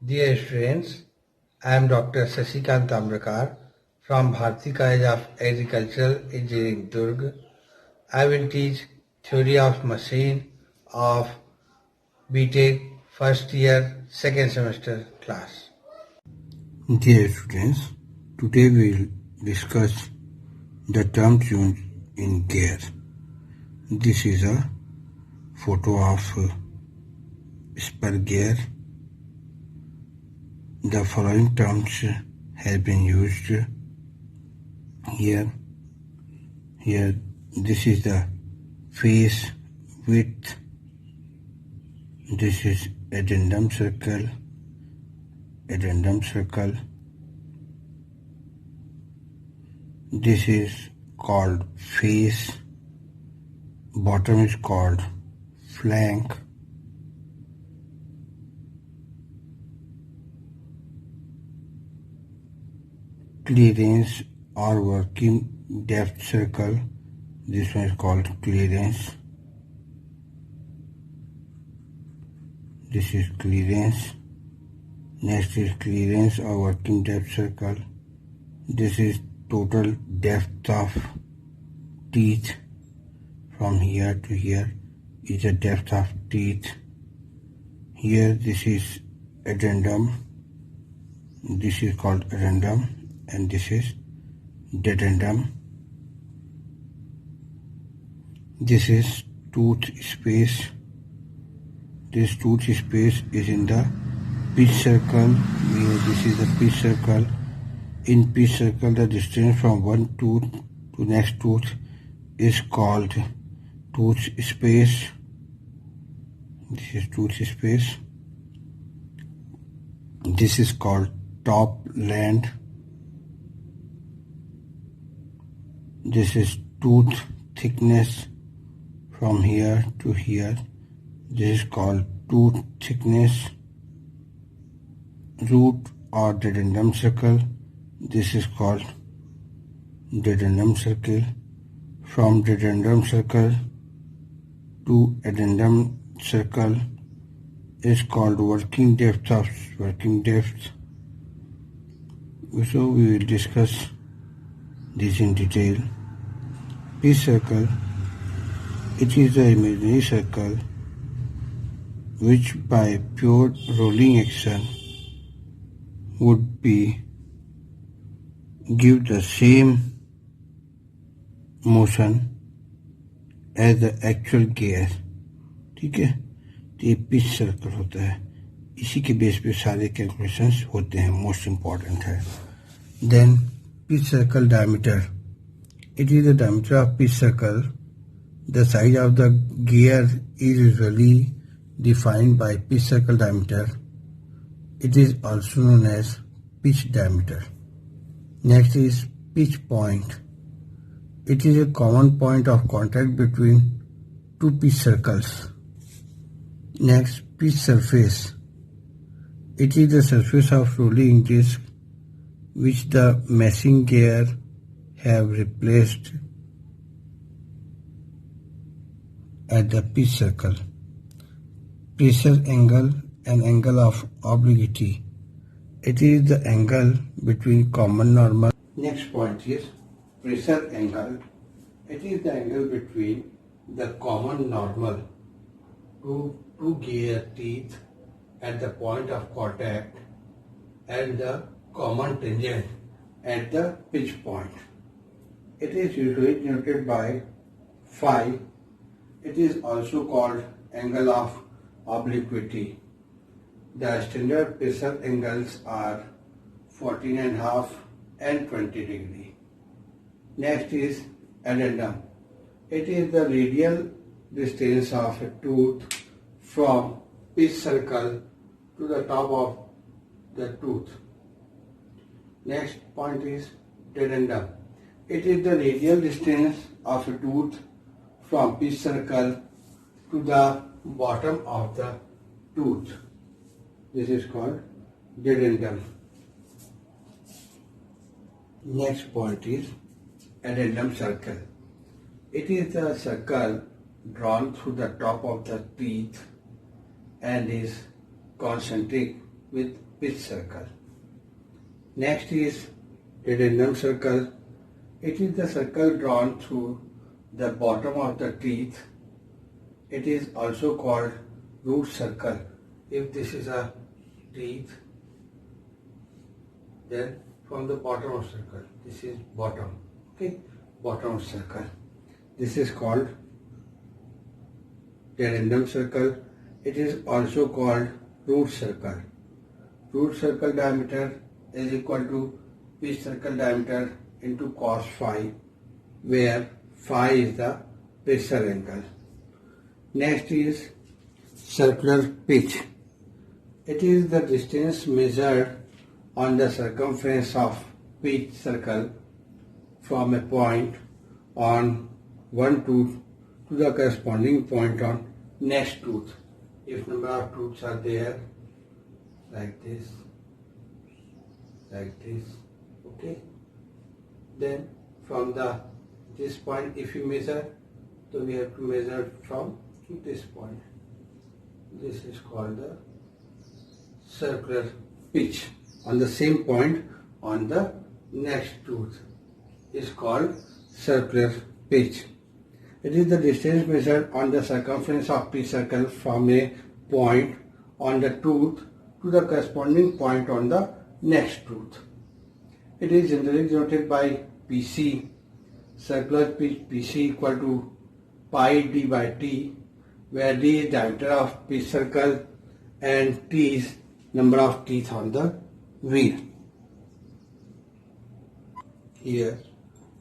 Dear students, I am Dr. Sashikant Tambrakar from Bharati College of Agricultural Engineering, Durg. I will teach theory of machine of BTech first year, second semester class. Dear students, today we will discuss the terms used in gear. This is a photo of spur gear. The following terms have been used here. This is the face width. This is addendum circle. This is called face. Bottom is called flank. Clearance or working depth circle. This one is called clearance. This is clearance. Next is clearance or working depth circle. This is total depth of teeth. From here to here is the depth of teeth. Here this is addendum. This is called addendum and this is dedendum. This is tooth space. This tooth space is in the pitch circle. This is the pitch circle. In pitch circle, the distance from one tooth to next tooth is called tooth space. This is tooth space. This is called top land. This is tooth thickness from here to here. This is called tooth thickness. Root or dedendum circle. This is called dedendum circle. From dedendum circle to addendum circle is called working depth of working depth. So we will discuss this in detail. Pitch circle. It is the imaginary circle which by pure rolling action would be give the same motion as the actual gear. ठीक है, तो ये pitch circle होता है. इसी के base पे सारे कैलकुलेशंस होते हैं. मोस्ट इम्पॉर्टेंट है. Then pitch circle diameter. It is the diameter of pitch circle. The size of the gear is usually defined by pitch circle diameter. It is also known as pitch diameter. Next is pitch point. It is a common point of contact between two pitch circles. Next, pitch surface. It is the surface of rolling disc which the meshing gear have replaced at the pitch circle. Pressure angle and angle of obliquity. It is the angle between common normal. Next point is pressure angle. It is the angle between the common normal to two gear teeth at the point of contact and the common tangent at the pitch point. It is usually denoted by phi. It is also called angle of obliquity. The standard pressure angles are 14.5 and 20 degree. Next is addendum. It is the radial distance of a tooth from pitch circle to the top of the tooth. Next point is dedendum. It is the radial distance of a tooth from pitch circle to the bottom of the tooth. This is called dedendum. Next point is addendum circle. It is the circle drawn through the top of the teeth and is concentric with pitch circle. Next is dedendum circle. It is the circle drawn through the bottom of the teeth. It is also called root circle. If this is a teeth, then from the bottom of circle, this is bottom, okay, bottom of circle. This is called dedendum circle. It is also called root circle. Root circle diameter is equal to pitch circle diameter into cos phi, where phi is the pressure angle. Next is circular pitch. It is the distance measured on the circumference of pitch circle from a point on one tooth to the corresponding point on next tooth. If number of tooths are there, like this, okay, then from this point, if you measure, so we have to measure from this point. This is called the circular pitch. On the same point on the next tooth is called circular pitch. It is the distance measured on the circumference of pitch circle from a point on the tooth to the corresponding point on the next tooth. It is generally denoted by PC. Circular pitch PC equal to pi d by t, where d is diameter of pitch circle and t is number of teeth on the wheel. Here,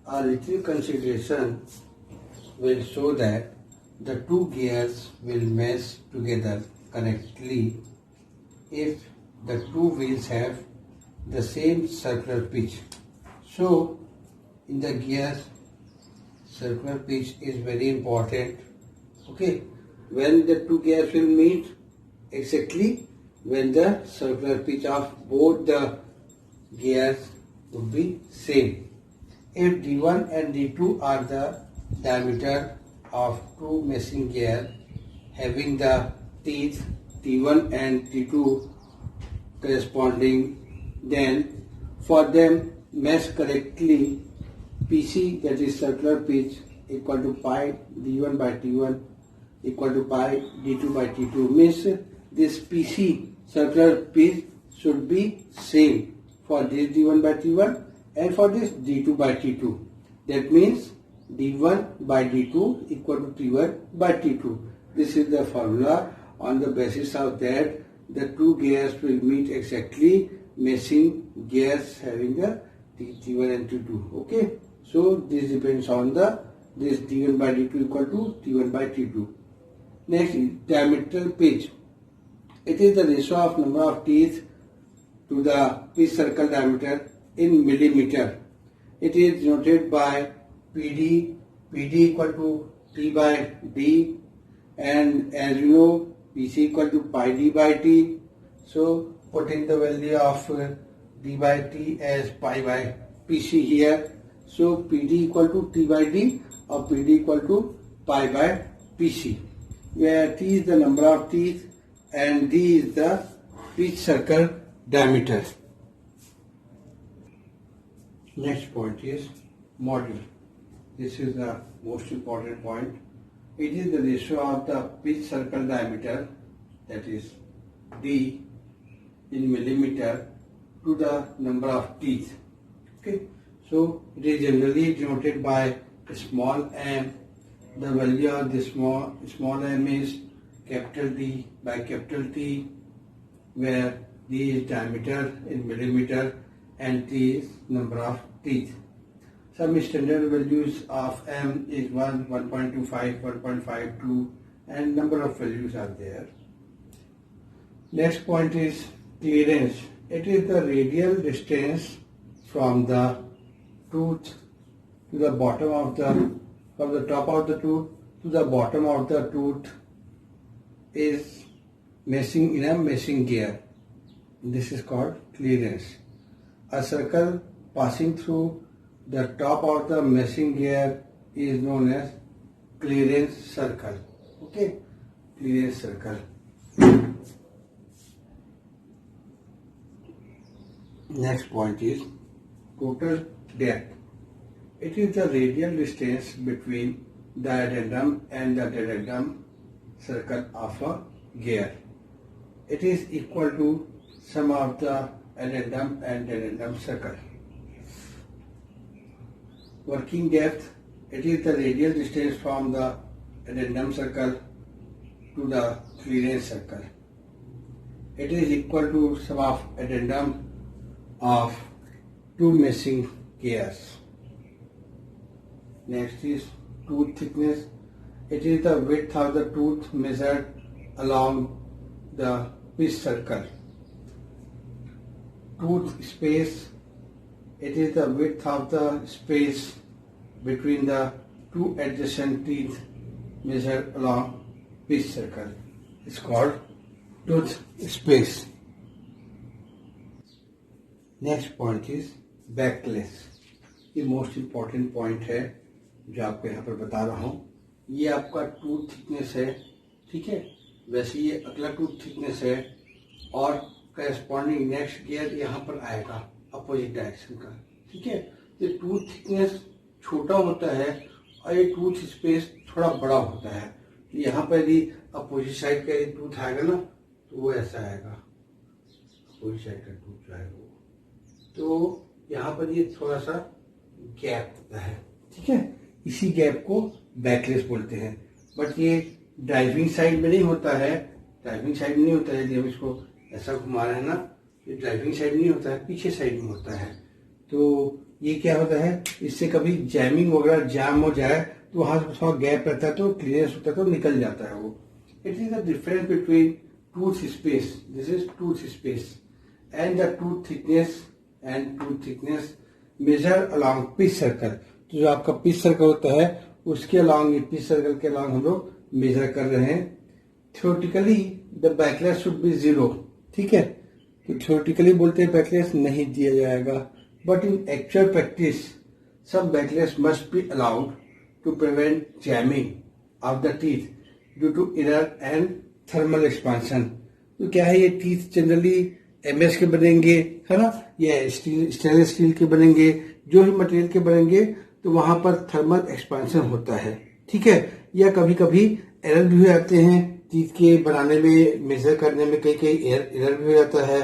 a little consideration will show that the two gears will mesh together correctly if the two wheels have the same circular pitch. So, in the gears, circular pitch is very important. Okay, when the two gears will meet, exactly when the circular pitch of both the gears would be same. If D1 and D2 are the diameter of two meshing gears having the teeth T1 and T2 corresponding, then for them mesh correctly, PC, that is circular pitch, equal to pi D1 by T1 equal to pi D2 by T2, means this PC circular pitch should be same for this D1 by T1 and for this D2 by T2. That means D1 by D2 equal to T1 by T2. This is the formula. On the basis of that, the two gears will meet exactly, meshing gears having the T1 and T2. Okay, so this depends on this D1 by D2 equal to T1 by T2. Next is diameter pitch. It is the ratio of number of teeth to the pitch circle diameter in millimeter. It is denoted by PD equal to T by D, and as you know, PC equal to pi D by T. So put in the value of D by T as pi by PC here. So PD equal to T by D or PD equal to pi by PC, where T is the number of teeth and D is the pitch circle diameter. Next point is module. This is the most important point. It is the ratio of the pitch circle diameter, that is D in millimeter, to the number of teeth. Okay, so it is generally denoted by small m. The value of the small m is capital D by capital T, where D is diameter in millimeter and T is number of teeth. Some standard values of m is 1, 1.25, 1.52, and number of values are there. Next point is clearance. It is the radial distance from the tooth to the bottom of from the top of the tooth to the bottom of the tooth is meshing in a meshing gear. This is called clearance. A circle passing through the top of the meshing gear is known as clearance circle. Okay, clearance circle. Next point is total depth. It is the radial distance between the addendum and the dedendum circle of a gear. It is equal to sum of the addendum and dedendum circle. Working depth. It is the radial distance from the addendum circle to the clearance circle. It is equal to sum of addendum of two missing gears. Next is tooth thickness. It is the width of the tooth measured along the pitch circle. Tooth space. It is the width of the space between the two adjacent teeth measured along pitch circle. It's called tooth space. Next point is backless. ये most important point है जो आपको यहाँ पर बता रहा हूँ. ये आपका टूथ थिकनेस है, ठीक है. वैसे ये अगला टूथ थिकनेस है और करस्पॉन्डिंग नेक्स्ट गियर यहाँ पर आएगा अपोजिट डायरेक्शन का, ठीक है. ये टूथ थिकनेस छोटा होता है और ये टूथ स्पेस थोड़ा बड़ा होता है. यहाँ पर यदि अपोजिट साइड का यदि टूथ आएगा ना तो वो ऐसा आएगा, अपोजिट साइड का टूथ जो आएगा वो. तो यहाँ पर ये थोड़ा सा गैप होता है, ठीक है. इसी गैप को बैकलेस बोलते हैं. बट ये ड्राइविंग साइड में नहीं होता है. ड्राइविंग साइड में नहीं होता है. यदि हम इसको ऐसा घुमा रहे हैं ना, ये ड्राइविंग साइड नहीं होता है, पीछे साइड में होता है. तो ये क्या होता है, इससे कभी जैमिंग वगैरह जाम हो जाए तो वहां से थोड़ा गैप रहता है तो क्लियरेंस होता है तो निकल जाता है वो. It is the difference between tooth space, this is tooth space, and the tooth thickness and tooth thickness measure along pitch circle. तो जो आपका पिच सर्कल होता है उसके अलॉन्ग, पिच सर्कल के अलॉन्ग हम लोग मेजर कर रहे हैं. Theoretically the backlash should be 0, ठीक है. तो थ्योरेटिकली बोलते हैं बैकलेस नहीं दिया जाएगा, but in actual practice some backlash must be allowed to prevent jamming of the teeth due to error and thermal expansion. तो क्या है, ये टीथ जनरली एमएस के बनेंगे, है ना, या स्टेनलेस स्टील के बनेंगे. जो भी मटेरियल के बनेंगे तो वहां पर थर्मल एक्सपांशन होता है, ठीक है. या कभी कभी एरर भी हो जाते हैं टीथ के बनाने में, मेजर करने में कई एरर भी हो जाता है.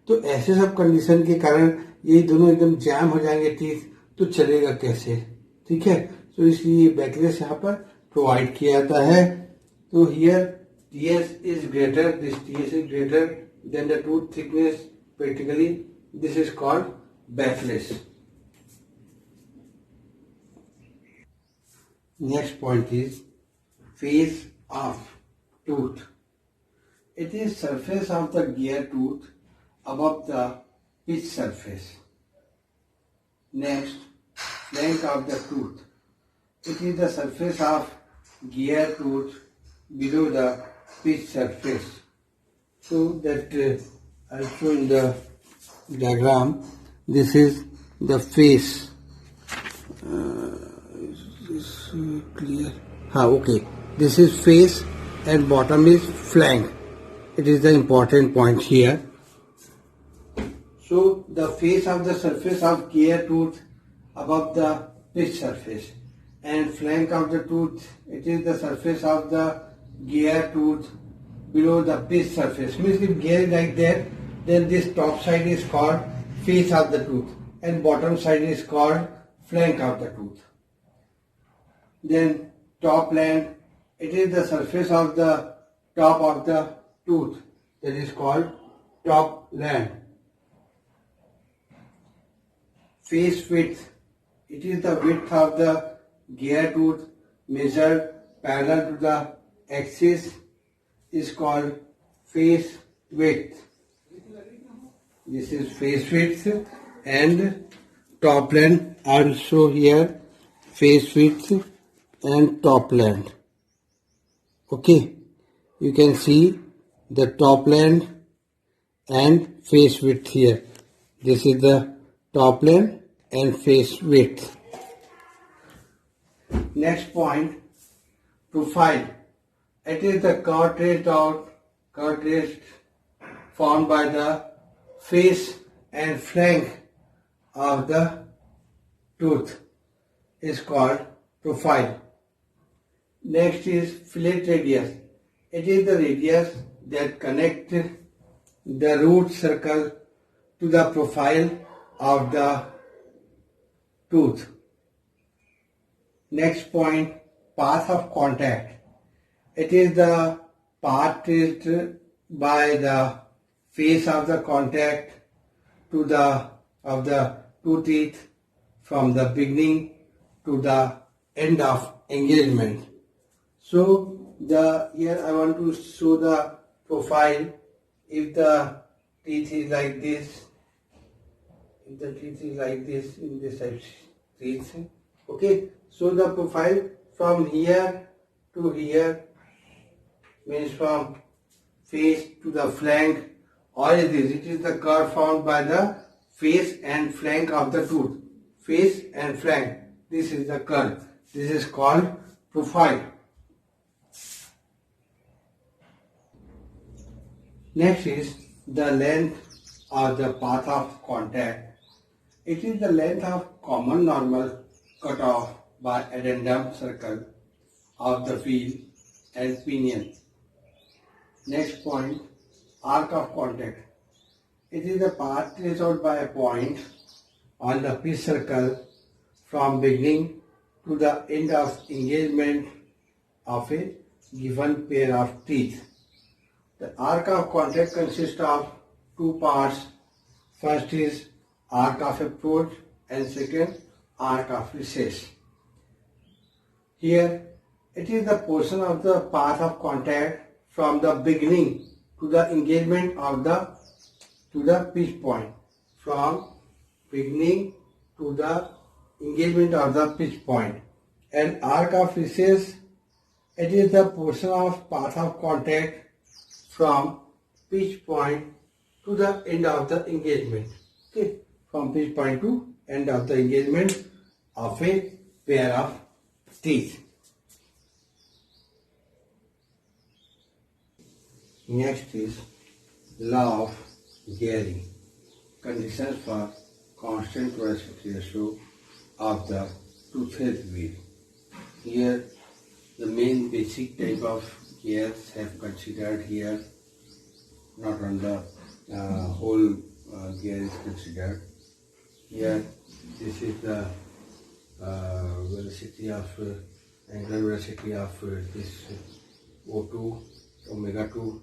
तो ऐसे सब कंडीशन के कारण ये दोनों एकदम जैम हो जाएंगे टीथ, तो चलेगा कैसे, ठीक है. तो इसलिए बैकलेस यहाँ पर प्रोवाइड किया जाता है. तो here TS is greater, this TS is greater than the tooth thickness. Practically this is called backlash. Next point is face of tooth. It is surface of the gear tooth above the pitch surface. Next, flank of the tooth. It is the surface of gear tooth below the pitch surface. So that I'll show in the diagram. This is the face. Is this clear? Okay. This is face and bottom is flank. It is the important point here. So the face of the surface of gear tooth above the pitch surface, and flank of the tooth, it is the surface of the gear tooth below the pitch surface. Means if gear is like that, then this top side is called face of the tooth and bottom side is called flank of the tooth. Then top land, it is the surface of the top of the tooth, that is called top land. Face width, it is the width of the gear tooth measured parallel to the axis, is called face width. This is face width, and top land also here, face width and top land. Okay, you can see the top land and face width here. This is the top land and face width. Next point, profile. It is the curve traced formed by the face and flank of the tooth is called profile. Next is fillet radius. It is the radius that connects the root circle to the profile of the tooth. Next point, path of contact. It is the path traced by the face of the contact to the of the two teeth from the beginning to the end of engagement. So here I want to show the profile. If the teeth is like this, if the teeth is like this in this type teeth, okay. So the profile from here to here means from face to the flank, or it is the curve formed by the face and flank of the tooth. Face and flank. This is the curve. This is called profile. Next is the length of the path of contact. It is the length of common normal cut off by addendum circle of the wheel and pinion. Next point, arc of contact. It is the path traced out by a point on the pitch circle from beginning to the end of engagement of a given pair of teeth. The arc of contact consists of two parts. First is arc of approach and second arc of recess. Here it is the portion of the path of contact from the beginning to the engagement of the pitch point. From beginning to the engagement of the pitch point. And arc of recess, it is the portion of path of contact from pitch point to the end of the engagement. Okay, from pitch point to end of the engagement of a pair of teeth. Next is law of Gehry, conditions for constant to aspect ratio of the toothed wheel. Here the main basic type of gears have considered here, not on the whole gear is considered. Here this is the velocity of angular velocity of this O2, omega 2,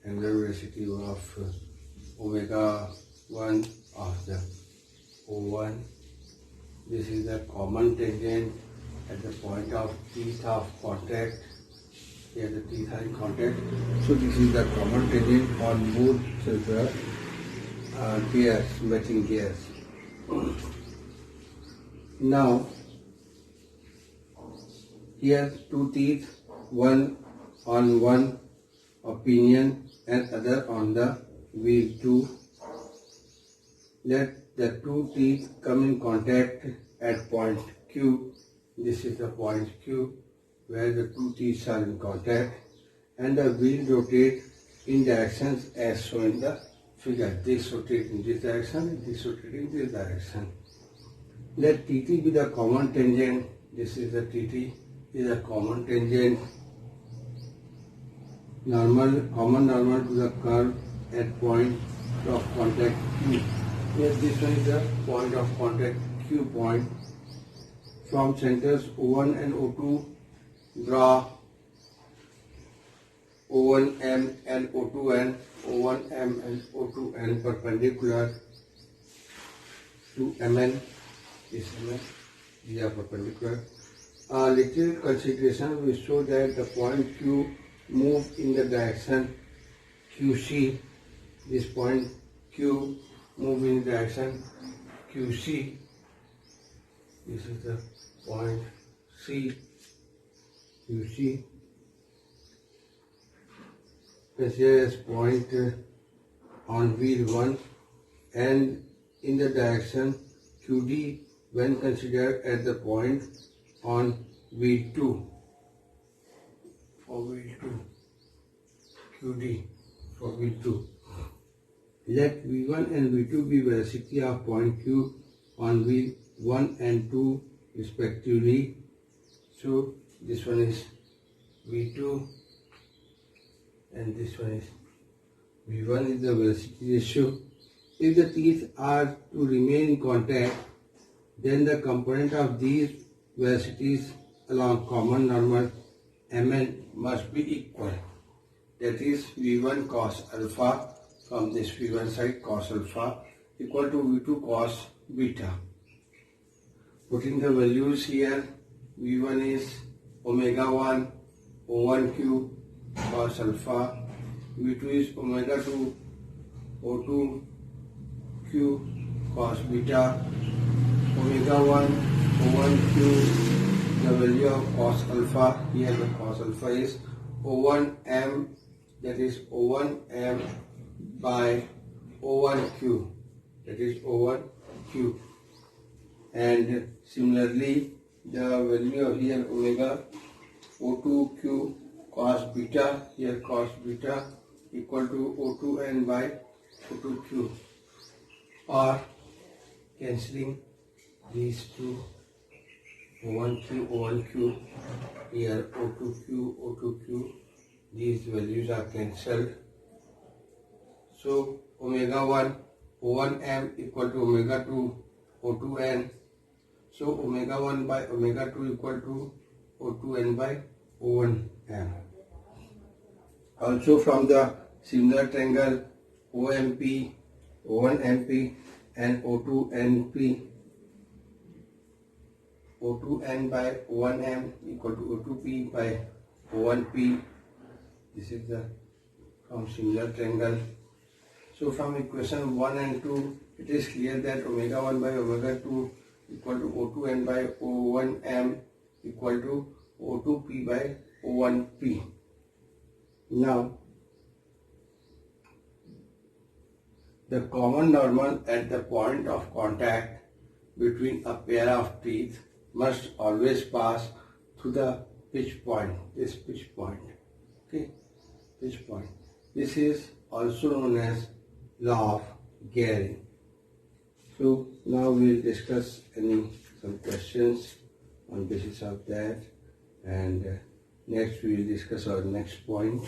angular velocity of omega 1 of the O1. This is the common tangent at the point of teeth of contact. Here the teeth are in contact. So this is the common tangent on both the gears, matching gears. Now here two teeth, one on one opinion and other on the wheel 2. Let the two teeth come in contact at point Q. This is the point Q where the two teeth are in contact, and the wheel rotate in directions as shown in the figure. This rotate in this direction and this rotate in this direction. Let TT be the common tangent. This is the TT, is a common tangent. Common normal to the curve at point of contact Q. Here this one is the point of contact Q point. From centers O1 and O2, draw O1M and O2N, O1M and O2N perpendicular to MN. This MN, these are perpendicular. A little consideration will show that the point Q move in the direction QC. This point Q move in the direction QC. This is the point C, QC. Consider as point on wheel 1 and in the direction QD when considered at the point on wheel 2. For wheel 2, QD for wheel 2. Let V1 and V2 be velocity of point Q on V1 and 2 respectively. So this one is V2 and this one is V1 is the velocity ratio. If the teeth are to remain in contact, then the component of these velocities along common normal Mn must be equal. That is V1 cos alpha from this V1 side cos alpha equal to V2 cos beta. Putting the values here, V1 is omega 1 O1Q cos alpha, V2 is omega 2 O2Q cos beta, omega 1 O1Q, the value of cos alpha, here the cos alpha is O1M, that is O1M by O1Q, that is O1Q. And similarly, the value of here omega O2Q cos beta, here cos beta equal to O2N by O2Q, or cancelling these two, O1Q, O1Q, here O2Q, O2Q, these values are cancelled. So omega 1 O1M equal to omega 2 O2N. So omega 1 by omega 2 equal to O2N by O1M. Also from the similar triangle OMP, O1MP and O2NP, O2N by O1M equal to O2P by O1P. This is the from similar triangle. So from equation 1 and 2, it is clear that omega 1 by omega 2 equal to O2N by O1M equal to O2P by O1P. Now, the common normal at the point of contact between a pair of teeth must always pass through the pitch point, this pitch point. Okay, pitch point. This is also known as law of Gehring. So now we will discuss some questions on basis of that, and next we will discuss our next point.